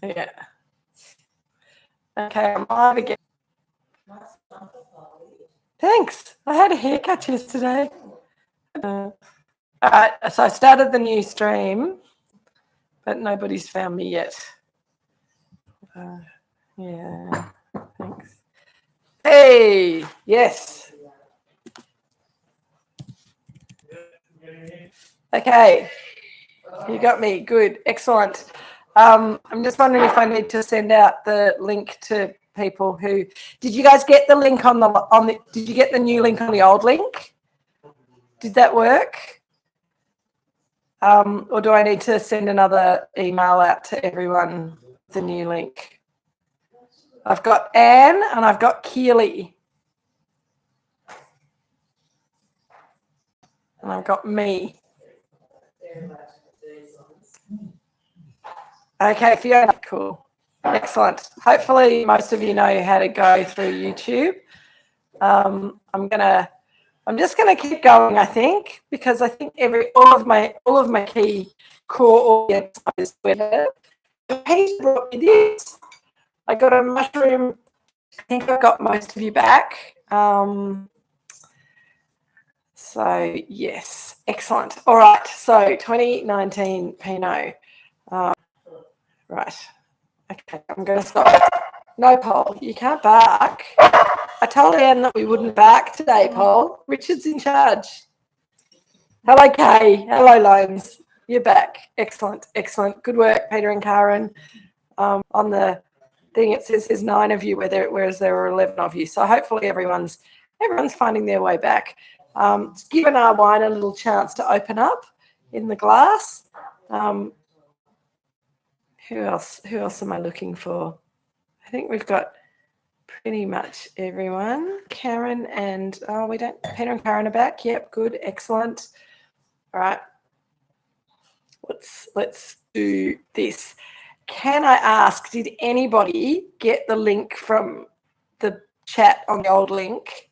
Yeah. Okay, I'm live again. Thanks. I had a haircut yesterday. All right, so I started the new stream, but nobody's found me yet. Yeah, thanks. Hey, yes. Okay, you got me. Good, excellent. I'm just wondering if I need to send out the link to people who. Did you guys get the link on the? Did you get the new link on the old link? Did that work? Or do I need to send another email out to everyone with the new link? I've got Anne and I've got Keely. And I've got me. Okay, Fiona, cool. Excellent. Hopefully most of you know how to go through YouTube. I'm just gonna keep going, I think, because I think all of my key core audience is Twitter. Peter brought me this. I got a mushroom. I think I've got most of you back. So yes, excellent. All right, so 2019 Pinot. Right. Okay, I'm going to stop. No, Paul, you can't bark. I told Anne that we wouldn't bark today, Paul. Richard's in charge. Hello, Kay. Hello, Loans. You're back. Excellent, excellent. Good work, Peter and Karen. On the thing, it says there's 9 of you, whereas there were 11 of you. So hopefully everyone's finding their way back. It's given our wine a little chance to open up in the glass. Who else am I looking for? I think we've got pretty much everyone. Karen and Peter and Karen are back. Yep, good, excellent. All right. Let's do this. Can I ask, did anybody get the link from the chat on the old link?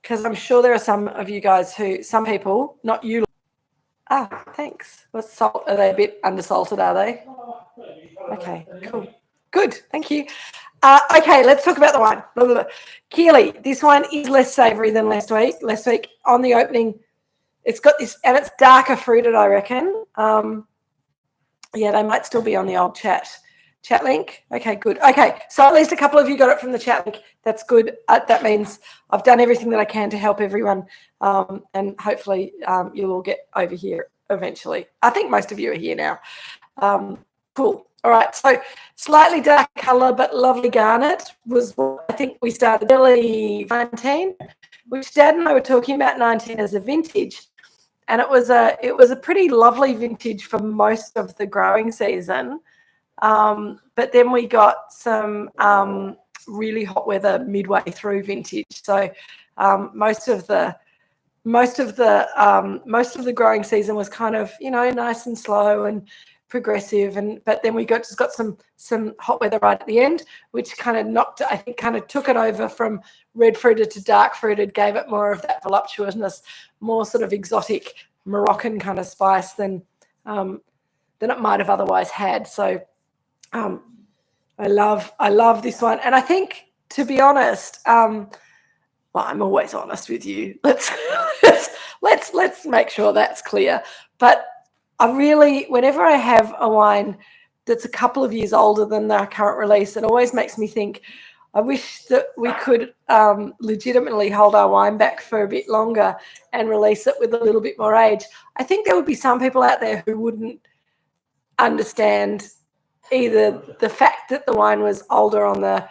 Because I'm sure there are some of you guys some people, not you. Ah, thanks. What's salt? Are they a bit undersalted, are they? Okay, cool. Good, thank you. Okay, let's talk about the wine. Blah, blah, blah. Keely, this wine is less savoury than last week. Last week on the opening, it's got this, and it's darker fruited, I reckon. Yeah, they might still be on the old chat link. Okay, good. Okay, so at least a couple of you got it from the chat link. That's good. That means I've done everything that I can to help everyone, and hopefully you'll all get over here eventually. I think most of you are here now. Cool. All right, so slightly dark colour but lovely garnet was what I think we started early 19, which Dad and I were talking about 19 as a vintage, and it was a pretty lovely vintage for most of the growing season, but then we got some really hot weather midway through vintage, so most of the growing season was kind of nice and slow and progressive, but then we just got some hot weather right at the end, which kind of took it over from red fruited to dark fruited, gave it more of that voluptuousness, more sort of exotic Moroccan kind of spice than it might have otherwise had. So I love this one, and I think, to be honest, well, I'm always honest with you. Let's make sure that's clear, but whenever I have a wine that's a couple of years older than their current release, it always makes me think, I wish that we could legitimately hold our wine back for a bit longer and release it with a little bit more age. I think there would be some people out there who wouldn't understand either the fact that the wine was older on the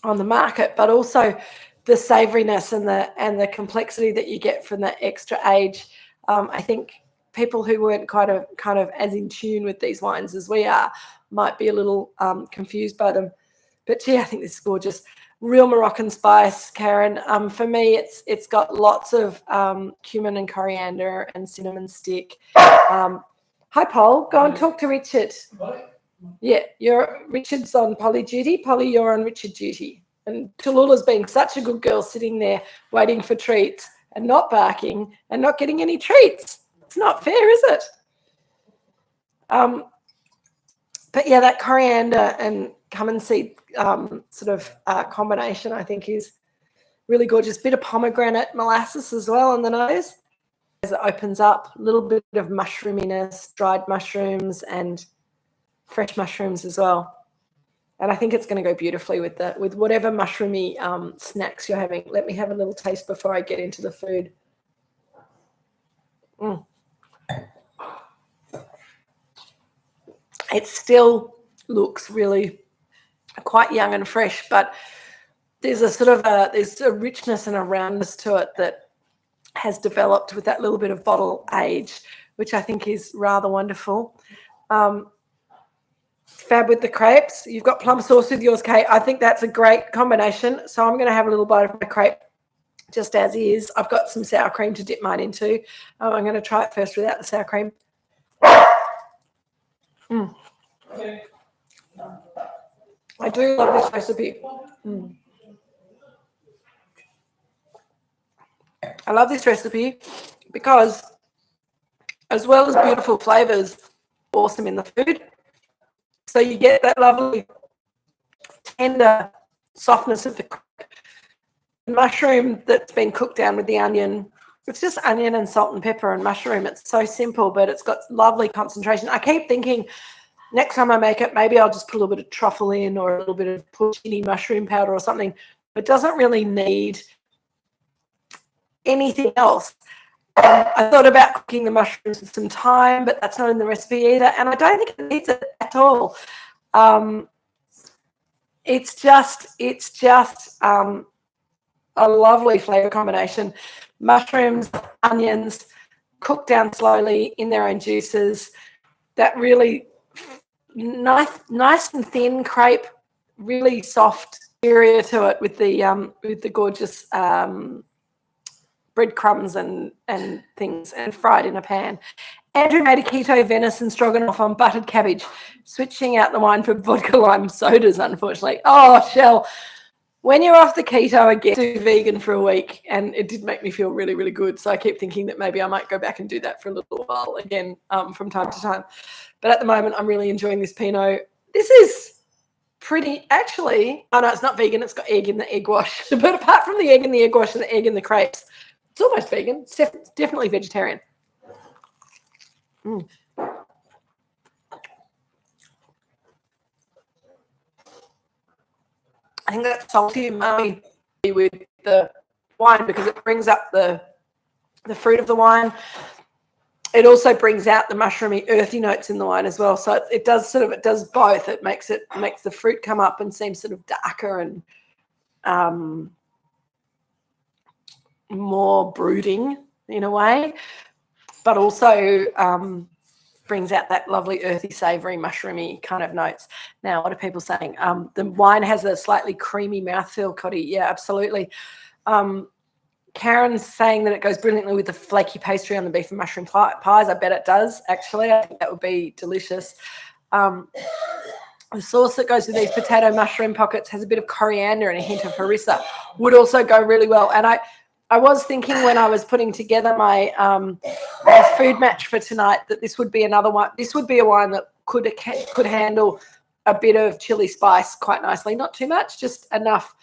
market, but also the savouriness and the complexity that you get from that extra age. I think people who weren't kind of as in tune with these wines as we are might be a little confused by them. But yeah, I think this is gorgeous. Real Moroccan spice, Karen. For me, it's got lots of cumin and coriander and cinnamon stick. Hi, Paul. Go and talk to Richard. Yeah, Richard's on Polly duty. Polly, you're on Richard duty. And Tallulah's been such a good girl sitting there waiting for treats and not barking and not getting any treats. It's not fair, is it? But yeah, that coriander and cumin seed combination, I think, is really gorgeous. Bit of pomegranate molasses as well on the nose as it opens up. A little bit of mushroominess, dried mushrooms and fresh mushrooms as well. And I think it's going to go beautifully with whatever mushroomy snacks you're having. Let me have a little taste before I get into the food. It still looks really quite young and fresh, but there's there's a richness and a roundness to it that has developed with that little bit of bottle age, which I think is rather wonderful. Fab with the crepes. You've got plum sauce with yours, Kate. I think that's a great combination. So I'm going to have a little bite of my crepe just as is. I've got some sour cream to dip mine into. I'm going to try it first without the sour cream. I do love this recipe. I love this recipe because as well as beautiful flavours, awesome in the food. So you get that lovely tender softness of the mushroom that's been cooked down with the onion. It's just onion and salt and pepper and mushroom. It's so simple, but it's got lovely concentration. I keep thinking next time I make it, maybe I'll just put a little bit of truffle in or a little bit of porcini mushroom powder or something. It doesn't really need anything else. I thought about cooking the mushrooms with some thyme, but that's not in the recipe either. And I don't think it needs it at all. It's just a lovely flavour combination. Mushrooms, onions, cooked down slowly in their own juices. That really nice and thin crepe, really soft area to it with the gorgeous breadcrumbs and things, and fried in a pan. Andrew made a keto venison stroganoff on buttered cabbage, switching out the wine for vodka lime sodas, unfortunately. Oh, Shell, when you're off the keto, I get to vegan for a week, and it did make me feel really, really good. So I keep thinking that maybe I might go back and do that for a little while again from time to time. But at the moment, I'm really enjoying this Pinot. This is pretty, actually, oh no, it's not vegan. It's got egg in the egg wash. But apart from the egg in the egg wash and the egg in the crepes, it's almost vegan. It's definitely vegetarian. I think that's salty umami with the wine because it brings up the fruit of the wine. It also brings out the mushroomy, earthy notes in the wine as well. So it does both. It makes the fruit come up and seem sort of darker and more brooding in a way, but also brings out that lovely earthy, savoury, mushroomy kind of notes. Now, what are people saying? The wine has a slightly creamy mouthfeel, Coddy. Yeah, absolutely. Karen's saying that it goes brilliantly with the flaky pastry on the beef and mushroom pies. I bet it does, actually. I think that would be delicious. The sauce that goes with these potato mushroom pockets has a bit of coriander and a hint of harissa. Would also go really well. And I was thinking when I was putting together my food match for tonight that this would be another one. This would be a wine that could handle a bit of chili spice quite nicely. Not too much, just enough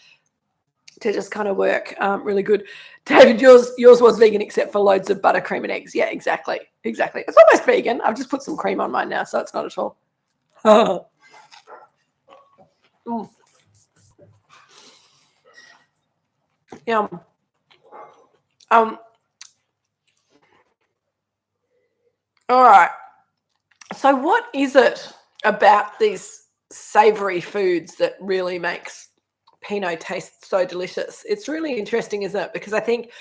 to just kind of work really good. David, yours was vegan except for loads of buttercream and eggs. Yeah, exactly. It's almost vegan. I've just put some cream on mine now, so it's not at all. Yum. All right. So what is it about these savoury foods that really makes Pinot taste so delicious? It's really interesting, isn't it? Because I think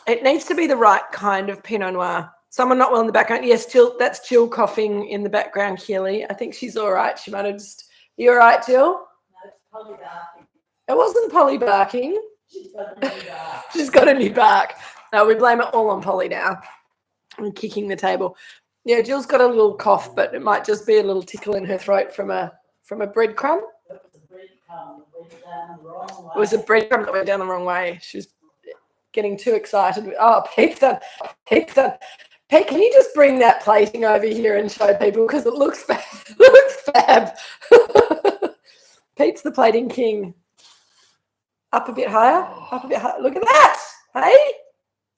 it needs to be the right kind of Pinot Noir. Someone not well in the background. Yes, Jill, that's Jill coughing in the background, Keely. I think she's all right. She might have just... You all right, Jill? No, it's Polly barking. It wasn't Polly barking. She's got a new bark. She's got a new bark. No, we blame it all on Polly now. I'm kicking the table. Yeah, Jill's got a little cough, but it might just be a little tickle in her throat from a breadcrumb. It was a breadcrumb that went down the wrong way. She was getting too excited. Oh, Pete's done. Pete, can you just bring that plating over here and show people because it looks Fab. Pete's the plating king. Up a bit higher. Up a bit higher. Look at that. Hey?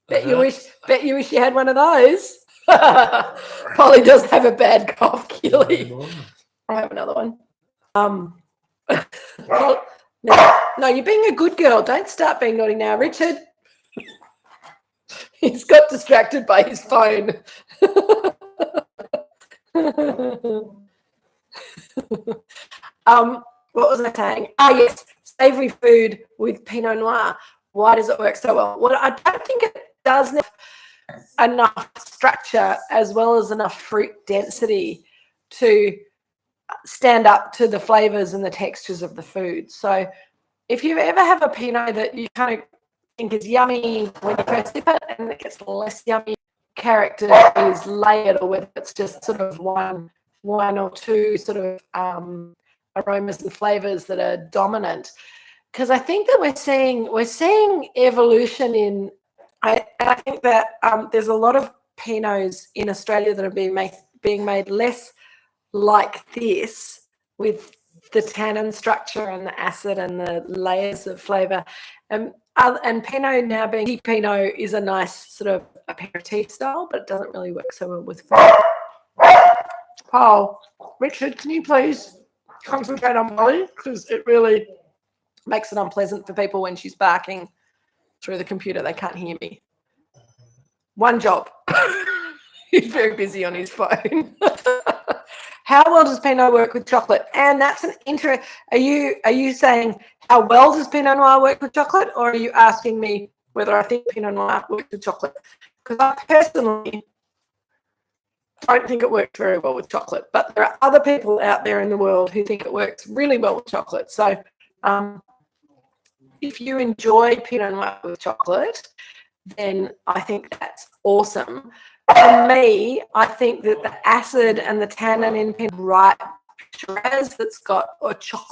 Bet you wish you had one of those. Polly does have a bad cough, Keely. I have another one. No, you're being a good girl. Don't start being naughty now, Richard. He's got distracted by his phone. What was I saying? Yes, savoury food with Pinot Noir. Why does it work so well? Well, I don't think it does have enough structure as well as enough fruit density to stand up to the flavours and the textures of the food. So if you ever have a Pinot that you kind of think is yummy when you first sip it and it gets less yummy, character is layered, or whether it's just sort of one or two sort of aromas and flavours that are dominant. Because I think that we're seeing evolution in. I think that there's a lot of Pinots in Australia that are being made less like this, with the tannin structure and the acid and the layers of flavour. And Pinot now being Pinot is a nice sort of aperitif style, but it doesn't really work so well with food. Oh, Richard, can you please concentrate on Molly, because it really makes it unpleasant for people when she's barking through the computer. They can't hear me. One job. He's very busy on his phone. How well does Pinot work with chocolate? And that's an interesting. Are you saying how well does Pinot Noir work with chocolate, or are you asking me whether I think Pinot Noir works with chocolate? Because I personally don't think it works very well with chocolate, but there are other people out there in the world who think it works really well with chocolate. So if you enjoy Pinot Noir with chocolate, then I think that's awesome. For me, I think that the acid and the tannin in Pinot right Shiraz that's got a chocolate